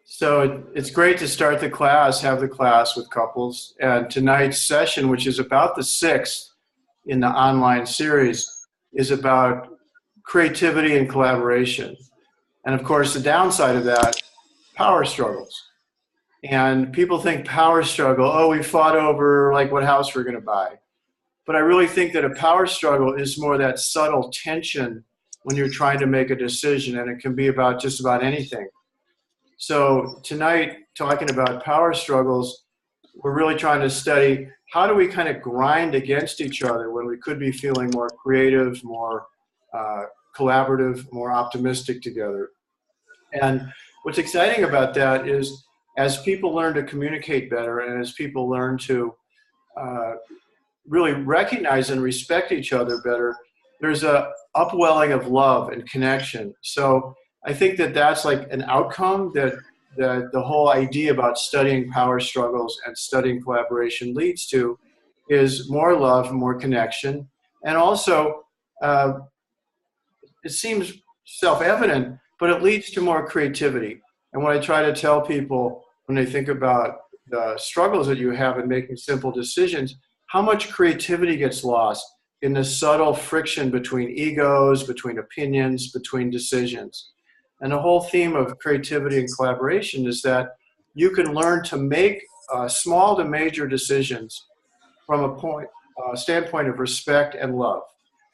So it's great to start the class, have the class with couples. And tonight's session, which is about the sixth in the online series, is about creativity and collaboration. And of course, the downside of that, power struggles. And people think power struggle, oh, we fought over like what house we're going to buy. But I really think that a power struggle is more that subtle tension when you're trying to make a decision, and it can be about just about anything. So tonight, talking about power struggles, we're really trying to study how do we kind of grind against each other when we could be feeling more creative, more collaborative, more optimistic together. And what's exciting about that is as people learn to communicate better and as people learn to uh, really recognize and respect each other better, there's a upwelling of love and connection. So I think that that's like an outcome that the whole idea about studying power struggles and studying collaboration leads to is more love, more connection, and also uh, it seems self-evident, but it leads to more creativity. And what I try to tell people when they think about the struggles that you have in making simple decisions, how much creativity gets lost in the subtle friction between egos, between opinions, between decisions. And the whole theme of creativity and collaboration is that you can learn to make small to major decisions from standpoint of respect and love.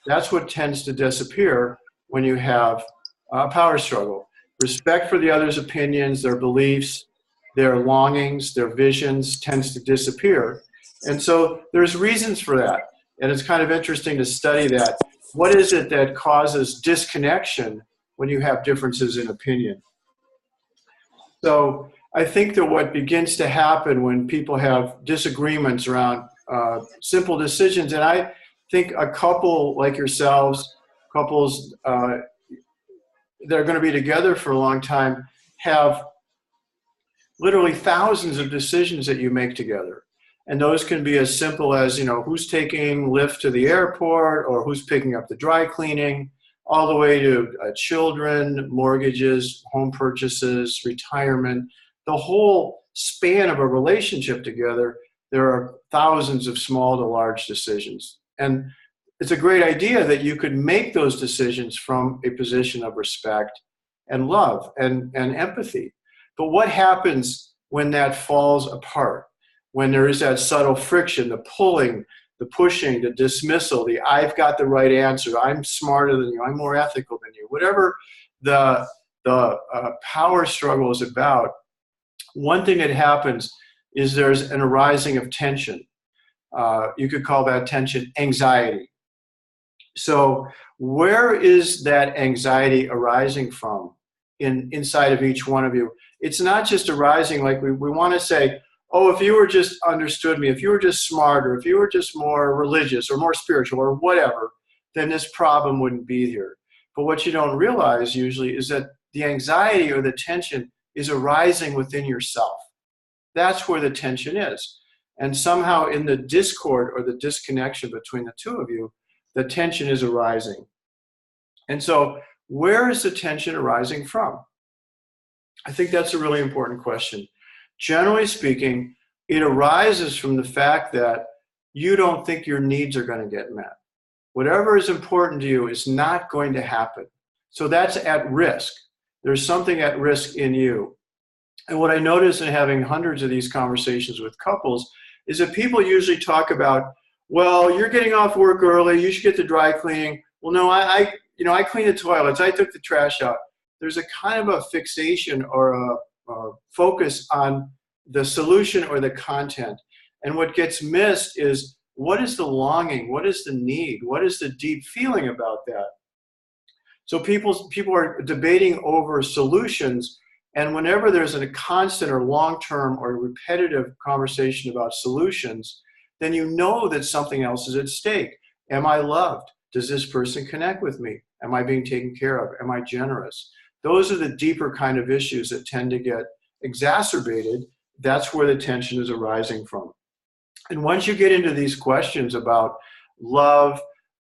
That's what tends to disappear when you have a power struggle. Respect for the other's opinions, their beliefs, their longings, their visions tends to disappear. And so there's reasons for that. And it's kind of interesting to study that. What is it that causes disconnection when you have differences in opinion? So I think that what begins to happen when people have disagreements around simple decisions, and I think a couple like yourselves, couples that are going to be together for a long time, have literally thousands of decisions that you make together. And those can be as simple as, who's taking Lyft to the airport or who's picking up the dry cleaning, all the way to children, mortgages, home purchases, retirement, the whole span of a relationship together. There are thousands of small to large decisions. And it's a great idea that you could make those decisions from a position of respect and love and empathy. But what happens when that falls apart? When there is that subtle friction, the pulling, the pushing, the dismissal, the I've got the right answer, I'm smarter than you, I'm more ethical than you, whatever the power struggle is about, one thing that happens is there's an arising of tension. You could call that tension anxiety. So where is that anxiety arising from inside of each one of you? It's not just arising like we want to say, oh, if you were just understood me, if you were just smarter, if you were just more religious or more spiritual or whatever, then this problem wouldn't be here. But what you don't realize usually is that the anxiety or the tension is arising within yourself. That's where the tension is. And somehow in the discord or the disconnection between the two of you, the tension is arising. And so where is the tension arising from? I think that's a really important question. Generally speaking, it arises from the fact that you don't think your needs are going to get met. Whatever is important to you is not going to happen. So that's at risk. There's something at risk in you. And what I notice in having hundreds of these conversations with couples is that people usually talk about, well, you're getting off work early, you should get the dry cleaning. Well, no, I cleaned the toilets, I took the trash out. There's a kind of a fixation or a focus on the solution or the content. And what gets missed is what is the longing? What is the need? What is the deep feeling about that? So people are debating over solutions, and whenever there's a constant or long-term or repetitive conversation about solutions, then you know that something else is at stake. Am I loved? Does this person connect with me? Am I being taken care of? Am I generous? Those are the deeper kind of issues that tend to get exacerbated. That's where the tension is arising from. And once you get into these questions about love,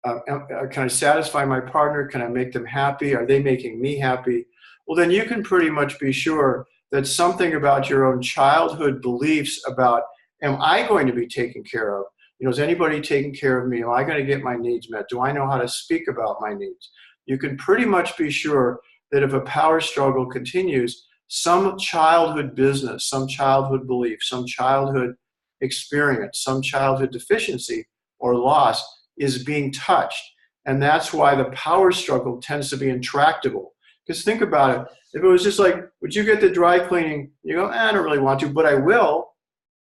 can I satisfy my partner? Can I make them happy? Are they making me happy? Well, then you can pretty much be sure that something about your own childhood beliefs about, am I going to be taken care of? Is anybody taking care of me? Am I going to get my needs met? Do I know how to speak about my needs? You can pretty much be sure that if a power struggle continues, some childhood business, some childhood belief, some childhood experience, some childhood deficiency or loss is being touched. And that's why the power struggle tends to be intractable. Because think about it. If it was just like, would you get the dry cleaning? You go, I don't really want to, but I will.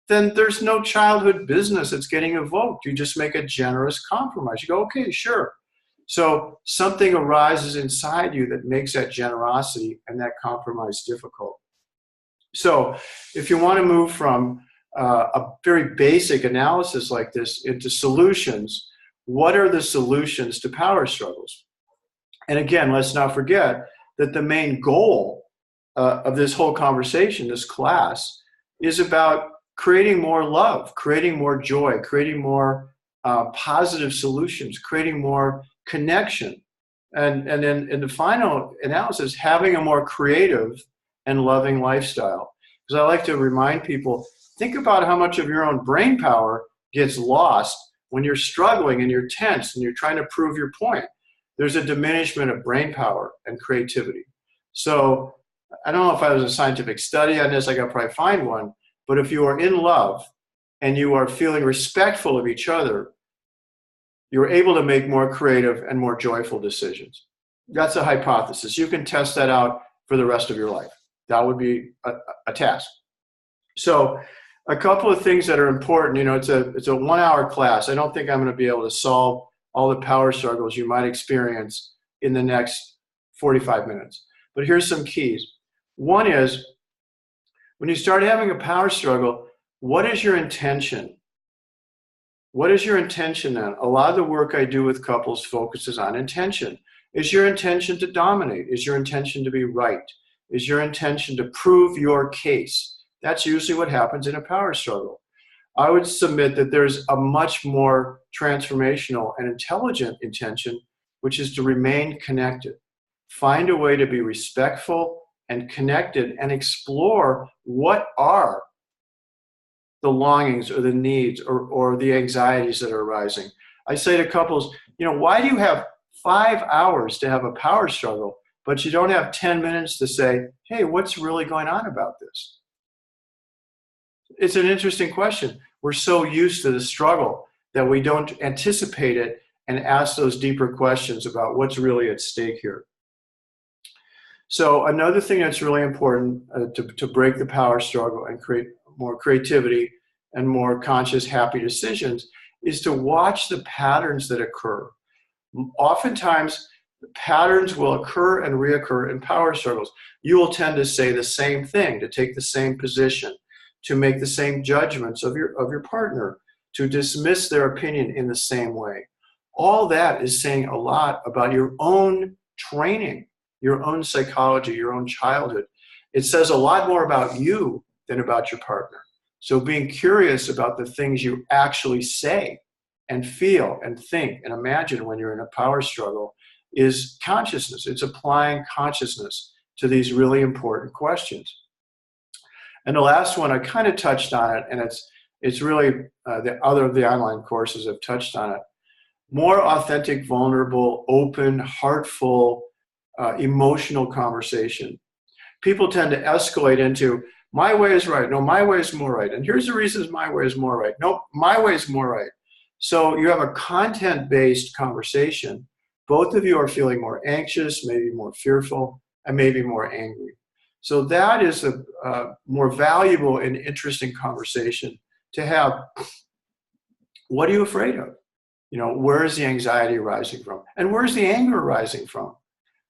Then there's no childhood business that's getting evoked. You just make a generous compromise. You go, okay, sure. So something arises inside you that makes that generosity and that compromise difficult. So if you want to move from a very basic analysis like this into solutions, what are the solutions to power struggles? And again, let's not forget that the main goal of this whole conversation, this class, is about creating more love, creating more joy, creating more positive solutions, creating more connection. And then in the final analysis, having a more creative and loving lifestyle. Because I like to remind people, think about how much of your own brain power gets lost when you're struggling and you're tense and you're trying to prove your point. There's a diminishment of brain power and creativity. So I don't know if I was a scientific study on this, I could probably find one, but if you are in love and you are feeling respectful of each other, you're able to make more creative and more joyful decisions. That's a hypothesis. You can test that out for the rest of your life. That would be a task. So a couple of things that are important, it's a 1 hour class. I don't think I'm going to be able to solve all the power struggles you might experience in the next 45 minutes. But here's some keys. One is, when you start having a power struggle, what is your intention? What is your intention then? A lot of the work I do with couples focuses on intention. Is your intention to dominate? Is your intention to be right? Is your intention to prove your case? That's usually what happens in a power struggle. I would submit that there's a much more transformational and intelligent intention, which is to remain connected. Find a way to be respectful and connected and explore what are the longings or the needs or the anxieties that are arising. I say to couples, why do you have 5 hours to have a power struggle, but you don't have 10 minutes to say, hey, what's really going on about this? It's an interesting question. We're so used to the struggle that we don't anticipate it and ask those deeper questions about what's really at stake here. So another thing that's really important to break the power struggle and create more creativity and more conscious, happy decisions is to watch the patterns that occur. Oftentimes, the patterns will occur and reoccur in power struggles. You will tend to say the same thing, to take the same position, to make the same judgments of your partner, to dismiss their opinion in the same way. All that is saying a lot about your own training, your own psychology, your own childhood. It says a lot more about you than about your partner. So being curious about the things you actually say and feel and think and imagine when you're in a power struggle is consciousness. It's applying consciousness to these really important questions. And the last one, I kind of touched on it, and it's really the other of the online courses have touched on it. More authentic, vulnerable, open, heartful, emotional conversation. People tend to escalate into, my way is right. No, my way is more right. And here's the reasons my way is more right. No, my way is more right. So you have a content-based conversation. Both of you are feeling more anxious, maybe more fearful, and maybe more angry. So that is a more valuable and interesting conversation to have. What are you afraid of? Where is the anxiety arising from? And where's the anger arising from?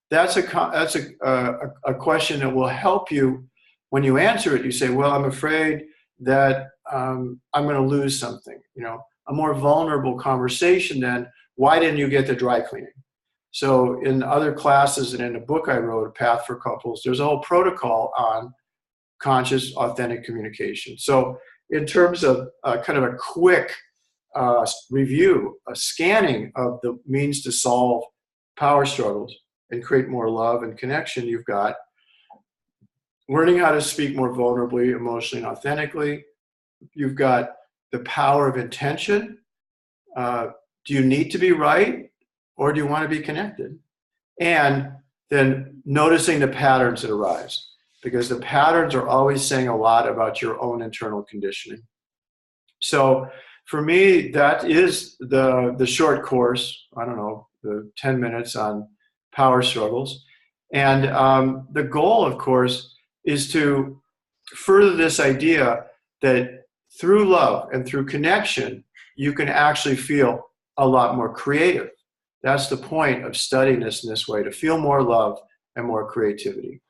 That's a question that will help you. When you answer it, you say, well, I'm afraid that I'm going to lose something. A more vulnerable conversation than, why didn't you get the dry cleaning? So in other classes and in a book I wrote, A Path for Couples, there's a whole protocol on conscious, authentic communication. So in terms of kind of a quick review, a scanning of the means to solve power struggles and create more love and connection, you've got learning how to speak more vulnerably, emotionally, and authentically. You've got the power of intention. Uh, do you need to be right, or do you want to be connected? And then noticing the patterns that arise, because the patterns are always saying a lot about your own internal conditioning. So for me, that is the short course. I don't know, the 10 minutes on power struggles. And the goal, of course, is to further this idea that through love and through connection, you can actually feel a lot more creative. That's the point of studying this in this way, to feel more love and more creativity.